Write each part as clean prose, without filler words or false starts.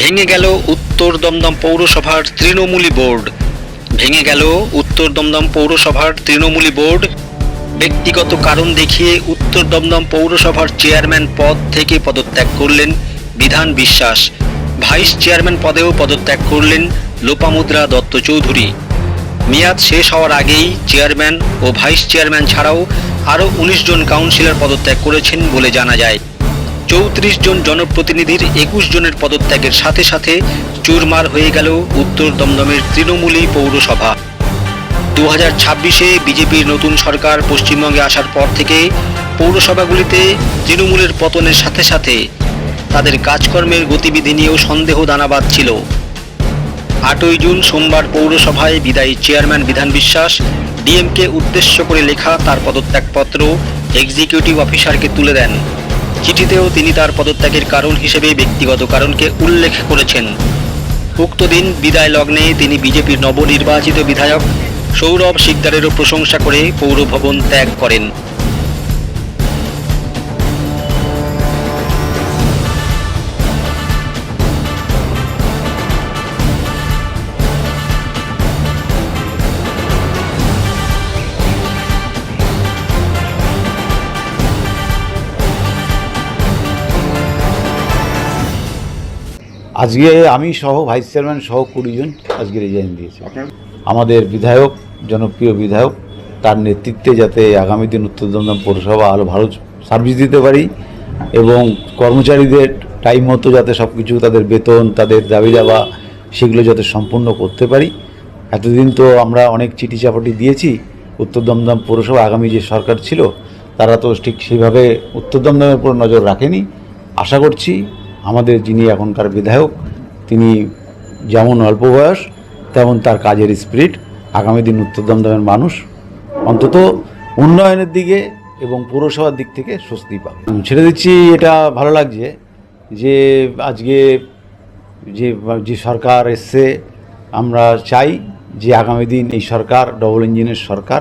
ভেঙে গেল উত্তর দমদম পৌরসভার তৃণমূলী বোর্ড। ভেঙে গেল উত্তর দমদম পৌরসভার তৃণমূলী বোর্ড। ব্যক্তিগত কারণ দেখিয়ে উত্তর দমদম পৌরসভার চেয়ারম্যান পদ থেকে পদত্যাগ করলেন বিধান বিশ্বাস। ভাইস চেয়ারম্যান পদেও পদত্যাগ করলেন লোপামুদ্রা দত্ত চৌধুরী। মেয়াদ শেষ হওয়ার আগেই চেয়ারম্যান ও ভাইস চেয়ারম্যান ছাড়াও আরও ১৯ জন কাউন্সিলর পদত্যাগ করেছেন বলে জানা যায়। ৩৪ জন জনপ্রতিনিধির ২১ জনের পদত্যাগের সাথে সাথে চুরমার হয়ে গেল উত্তর দমদমের তৃণমূলী পৌরসভা। ২০২৬-এ বিজেপির নতুন সরকার পশ্চিমবঙ্গে আসার পর থেকে পৌরসভাগুলিতে তৃণমূলের পতনের সাথে সাথে তাদের কাজকর্মের গতিবিধি নিয়েও সন্দেহ দানা বাঁধছিল। ৮ই জুন সোমবার পৌরসভায় বিদায়ী চেয়ারম্যান বিধান বিশ্বাস ডিএমকে উদ্দেশ্য করে লেখা তার পদত্যাগপত্র এক্সিকিউটিভ অফিসারকে তুলে দেন। চিঠিতেও তিনি তার পদত্যাগের কারণ হিসেবে ব্যক্তিগত কারণকে উল্লেখ করেছেন। উক্ত দিন বিদায় লগ্নে তিনি বিজেপির নবনির্বাচিত বিধায়ক সৌরভ শিকদারেরও প্রশংসা করে পৌরভবন ত্যাগ করেন। আজকে আমি সহ ভাইস চেয়ারম্যান সহ ২০ জন আজকে রিজাইন দিয়েছে। আমাদের বিধায়ক, জনপ্রিয় বিধায়ক, তার নেতৃত্বে যাতে আগামী দিন উত্তর দমদম পৌরসভা আরও ভালো সার্ভিস দিতে পারি এবং কর্মচারীদের টাইম মতো যাতে সব কিছু তাদের বেতন, তাদের দাবি দাবা সেগুলো যাতে সম্পূর্ণ করতে পারি। এতদিন তো আমরা অনেক চিঠি চাপাটি দিয়েছি। উত্তর দমদম পৌরসভা আগামী যে সরকার ছিল তারা তো ঠিক সেইভাবে উত্তর দমদমের উপর নজর রাখেনি। আশা করছি আমাদের যিনি এখনকার বিধায়ক তিনি যেমন অল্প বয়স তেমন তার কাজের স্পিরিট, আগামী দিন উত্তর দমদমের মানুষ অন্তত উন্নয়নের দিকে এবং পৌরসভার দিক থেকে স্বস্তি পাবে। ছেড়ে দিচ্ছি, এটা ভালো লাগছে যে আজকে যে সরকার এসছে, আমরা চাই যে আগামী দিন এই সরকার ডবল ইঞ্জিনের সরকার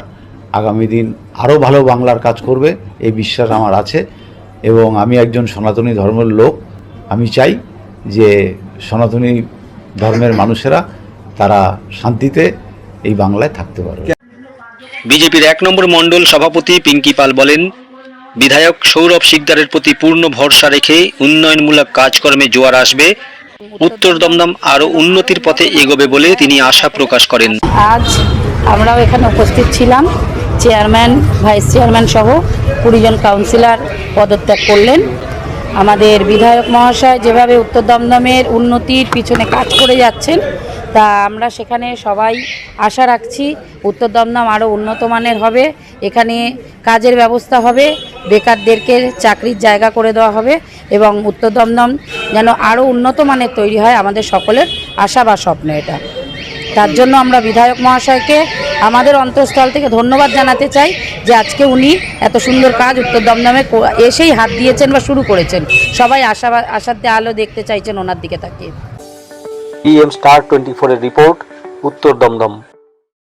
আগামী দিন আরও ভালো বাংলার কাজ করবে, এই বিশ্বাস আমার আছে। এবং আমি একজন সনাতনী ধর্মের লোক, আমি চাই যে সনাতনী ধর্মের মানুষেরা তারা শান্তিতে এই বাংলায় থাকতে পারবে। বিজেপির ১ নম্বর মণ্ডল সভাপতি পিঙ্কি পাল বলেন, বিধায়ক সৌরভ শিকদারের প্রতি পূর্ণ ভরসা রেখে উন্নয়নমূলক কাজকর্মে জোয়ার আসবে। উত্তর দমদম আরও উন্নতির পথে এগোবে বলে তিনি আশা প্রকাশ করেন। আজ আমরাও এখানে উপস্থিত ছিলাম। চেয়ারম্যান, ভাইস চেয়ারম্যান সহ ২০ জন কাউন্সিলর পদত্যাগ করলেন। আমাদের বিধায়ক মহাশয় যেভাবে উত্তর দমদমের উন্নতির পিছনে কাজ করে যাচ্ছেন, তা আমরা সেখানে সবাই আশা রাখছি উত্তর দমদম আরও উন্নত মানের হবে। এখানে কাজের ব্যবস্থা হবে, বেকারদেরকে চাকরির জায়গা করে দেওয়া হবে এবং উত্তর দমদম যেন আরও উন্নত মানের তৈরি হয়, আমাদের সকলের আশা বা স্বপ্ন এটা। তার জন্য আমরা বিধায়ক মহাশয়কে আমাদের অন্তঃস্থল থেকে ধন্যবাদ জানাতে চাই যে আজকে উনি এত সুন্দর কাজ উত্তর দমদমে এসেই হাত দিয়েছেন বা শুরু করেছেন। সবাই আশার আলো দেখতে চাইছেন ওনার দিকে তাকিয়ে। PM Star 24 এর রিপোর্ট, উত্তর দমদম।